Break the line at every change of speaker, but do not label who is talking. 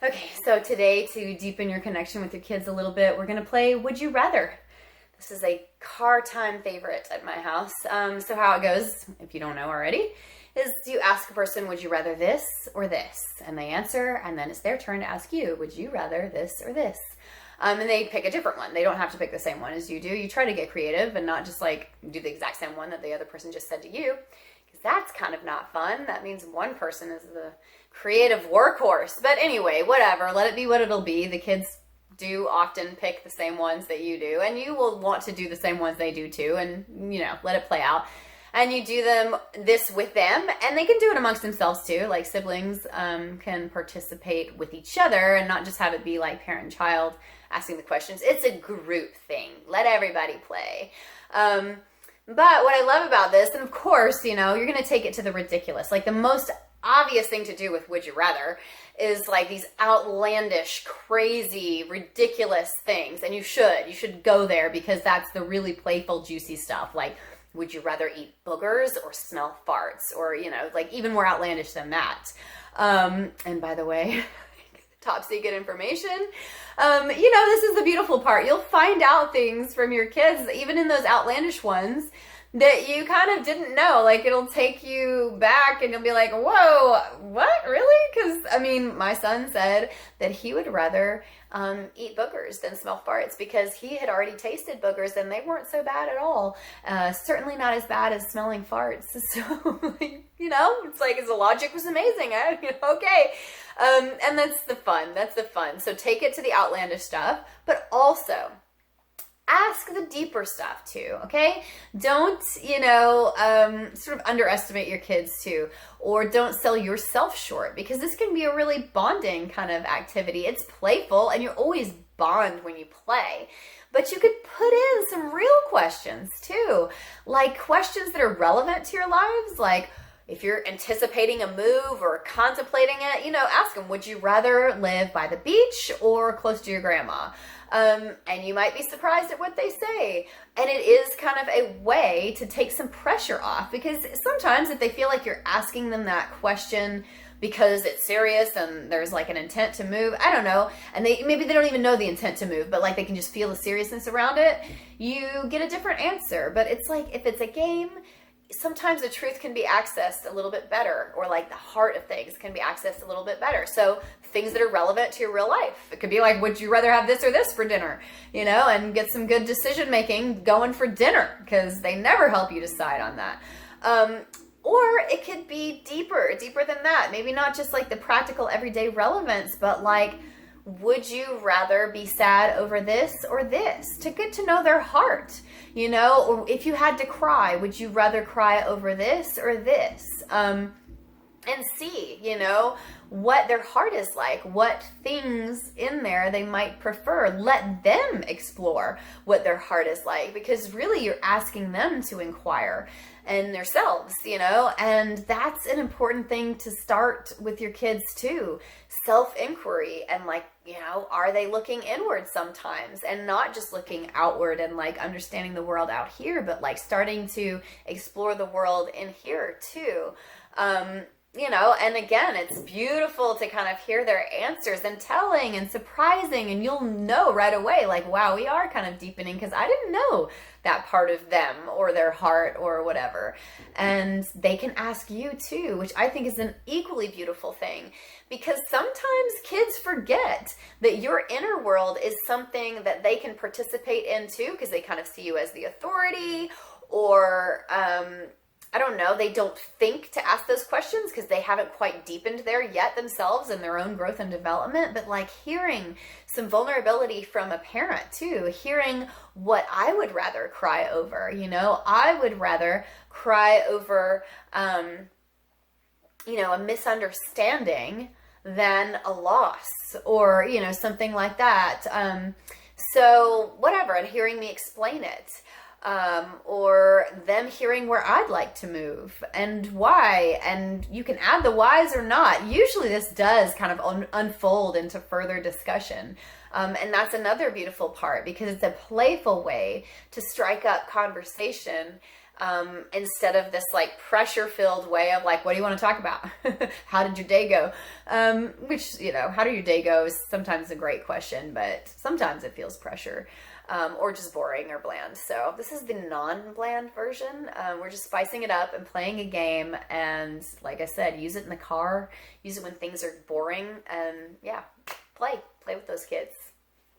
Okay, so today, to deepen your connection with your kids a little bit, we're going to play Would You Rather. This is a car time favorite at my house. So how it goes, if you don't know already, is you ask a person, would you rather this or this? And they answer, and then it's their turn to ask you, would you rather this or this? And they pick a different one. They don't have to pick the same one as you do. You try to get creative and not just like do the exact same one that the other person just said to you, because that's kind of not fun. That means one person is the creative workhorse. But anyway, whatever. Let it be what it'll be. The kids do often pick the same ones that you do, and you will want to do the same ones they do too, and let it play out. And you do this with them, and they can do it amongst themselves too. Like siblings can participate with each other and not just have it be like parent and child asking the questions. It's a group thing. Let everybody play. But what I love about this, and of course, you're going to take it to the ridiculous. Like the most obvious thing to do with Would You Rather is like these outlandish, crazy, ridiculous things. And you should go there, because that's the really playful, juicy stuff. Like, would you rather eat boogers or smell farts? Or, like even more outlandish than that. And by the way, top secret information. This is the beautiful part. You'll find out things from your kids, even in those outlandish ones, that you kind of didn't know. Like it'll take you back and you'll be like, whoa, what, really? Because my son said that he would rather eat boogers than smell farts, because he had already tasted boogers and they weren't so bad at all. Certainly not as bad as smelling farts. So, it's like his logic was amazing. Okay. And that's the fun. So take it to the outlandish stuff, but also ask the deeper stuff too, okay? Don't, sort of underestimate your kids too, or don't sell yourself short, because this can be a really bonding kind of activity. It's playful, and you always bond when you play. But you could put in some real questions too, like questions that are relevant to your lives, like if you're anticipating a move or contemplating it, ask them, would you rather live by the beach or close to your grandma? And you might be surprised at what they say. And it is kind of a way to take some pressure off, because sometimes if they feel like you're asking them that question because it's serious and there's like an intent to move, I don't know, and maybe they don't even know the intent to move, but like they can just feel the seriousness around it, you get a different answer. But it's like, if it's a game, sometimes the truth can be accessed a little bit better, or like the heart of things can be accessed a little bit better. So things that are relevant to your real life. It could be like, would you rather have this or this for dinner? And get some good decision making going for dinner, because they never help you decide on that. Or it could be deeper than that. Maybe not just like the practical everyday relevance, but like, would you rather be sad over this or this? To get to know their heart, or if you had to cry, would you rather cry over this or this? And see, what their heart is like, what things in there they might prefer. Let them explore what their heart is like, because really you're asking them to inquire in themselves, and that's an important thing to start with your kids too. Self-inquiry, and like, are they looking inward sometimes and not just looking outward and like understanding the world out here, but like starting to explore the world in here too. And again, it's beautiful to kind of hear their answers, and telling and surprising, and you'll know right away, like, wow, we are kind of deepening, because I didn't know that part of them or their heart or whatever. And they can ask you too, which I think is an equally beautiful thing, because sometimes kids forget that your inner world is something that they can participate in too, because they kind of see you as the authority, or I don't know, they don't think to ask those questions because they haven't quite deepened there yet themselves in their own growth and development. But like hearing some vulnerability from a parent too, hearing what I would rather cry over, I would rather cry over, a misunderstanding than a loss, or, something like that. So whatever, and hearing me explain it. Or them hearing where I'd like to move and why, and you can add the whys or not. Usually this does kind of unfold into further discussion. And that's another beautiful part, because it's a playful way to strike up conversation instead of this like pressure filled way of like, what do you want to talk about? How did your day go? Which, how did your day go is sometimes a great question, but sometimes it feels pressure. Or just boring or bland. So this is the non-bland version. We're just spicing it up and playing a game. And like I said, use it in the car, use it when things are boring, and yeah, play with those kids.